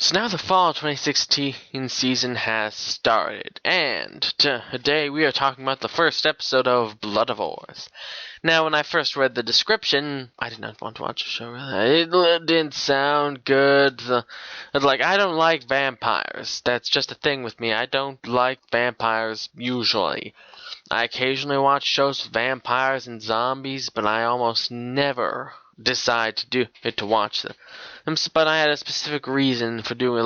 So now the fall 2016 season has started, and today we are talking about the first episode of Bloodivors. Now, when I first read the description, I did not want to watch the show. It didn't sound good. I don't like vampires. That's just a thing with me. I don't like vampires usually. I occasionally watch shows with vampires and zombies, but I almost never decide to watch them. But I had a specific reason for doing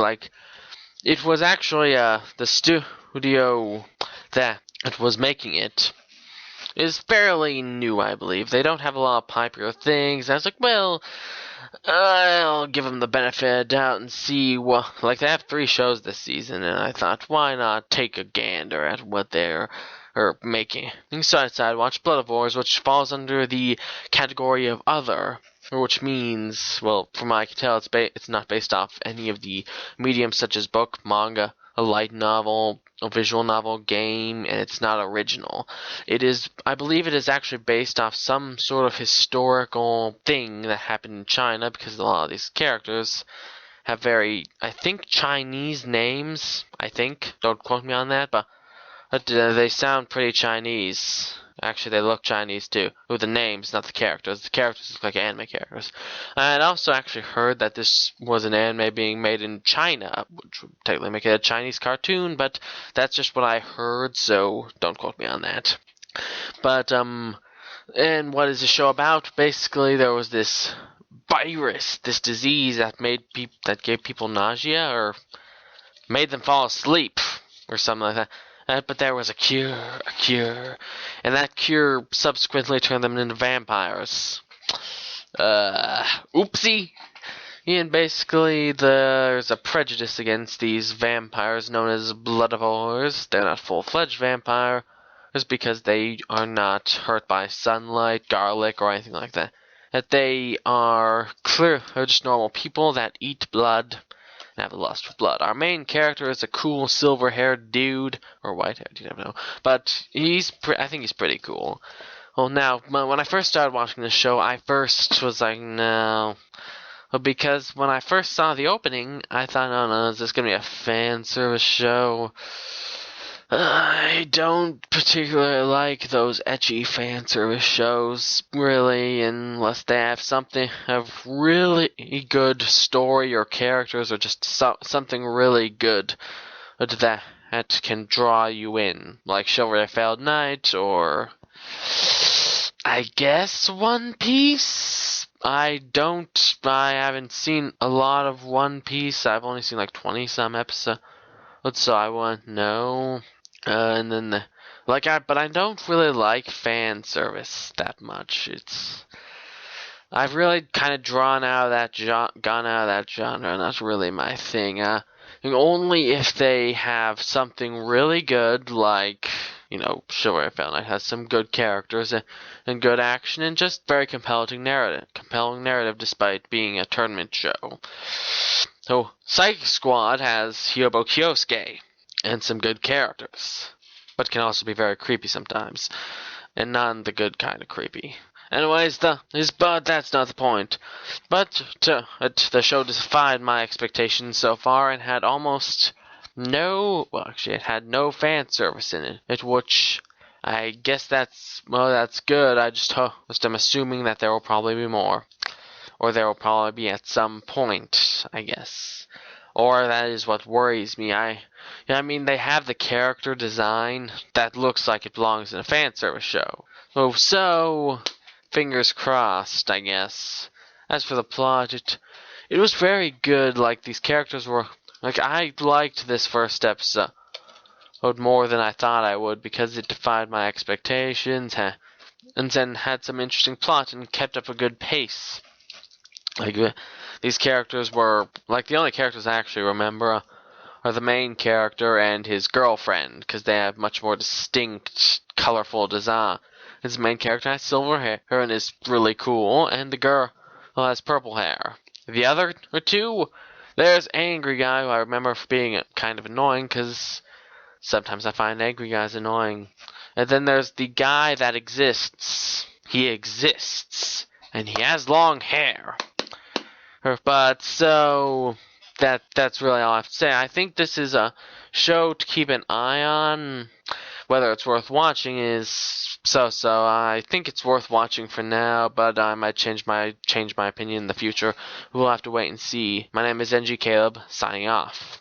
it was actually the studio that was making it is fairly new, I believe. They don't have a lot of popular things. I was like, well, I'll give them the benefit of the doubt and see what. They have 3 shows this season, and I thought, why not take a gander at what they're making? And so I decided to watch Bloodivores, which falls under the category of other, which means, well, from what I can tell, it's not based off any of the mediums such as book, manga, a light novel, a visual novel, game, and it's not original. I believe it is actually based off some sort of historical thing that happened in China, because a lot of these characters have very, I think, Chinese names. I think. Don't quote me on that, but they sound pretty Chinese. Actually, they look Chinese too. With the names, not the characters. The characters look like anime characters. I had also actually heard that this was an anime being made in China, which would technically make it a Chinese cartoon, but that's just what I heard, so don't quote me on that. But, and what is the show about? Basically, there was this virus, this disease that gave people nausea, or made them fall asleep, or something like that. But there was a cure, and that cure subsequently turned them into vampires. Oopsie! And basically, there's a prejudice against these vampires known as bloodivores. They're not full-fledged vampires because they are not hurt by sunlight, garlic, or anything like that. That they are just normal people that eat blood and have a lust for blood. Our main character is a cool silver-haired dude, or white-haired, you never know. But I think he's pretty cool. Well, now, when I first started watching this show, I first was like, no. Because when I first saw the opening, I thought, oh no, is this going to be a fan service show? I don't particularly like those ecchi fan service shows, really, unless they have a really good story or characters or just something really good that can draw you in, like Chivalry of Failed Knight or, I guess, One Piece? I haven't seen a lot of One Piece. I've only seen 20-some episodes, so I want to know. And then, but I don't really like fan service that much. I've really kind of gone out of that genre, and that's really my thing. Only if they have something really good, like, Chivalry of Failed Knight has some good characters and good action, and just very compelling narrative despite being a tournament show. So, Psychic Squad has Hyobo Kyosuke and some good characters, but can also be very creepy sometimes, and not the good kind of creepy. Anyways, but that's not the point. But the show defied my expectations so far and had almost it had no fan service in it, which I guess that's good. I'm assuming that there will probably be more, or there will probably be at some point, I guess. Or that is what worries me. They have the character design that looks like it belongs in a fan service show. So fingers crossed, I guess. As for the plot, it was very good. These characters were, I liked this first episode more than I thought I would, because it defied my expectations, and then had some interesting plot and kept up a good pace. These characters were, the only characters I actually remember are the main character and his girlfriend, because they have much more distinct, colorful design. His main character has silver hair and is really cool, and the girl has purple hair. The other two, there's Angry Guy, who I remember for being kind of annoying, because sometimes I find angry guys annoying. And then there's the guy that exists. He exists, and he has long hair. But so that's really all I have to say. I think this is a show to keep an eye on. Whether it's worth watching is so. I think it's worth watching for now, but I might change my opinion in the future. We'll have to wait and see. My name is NG Caleb, signing off.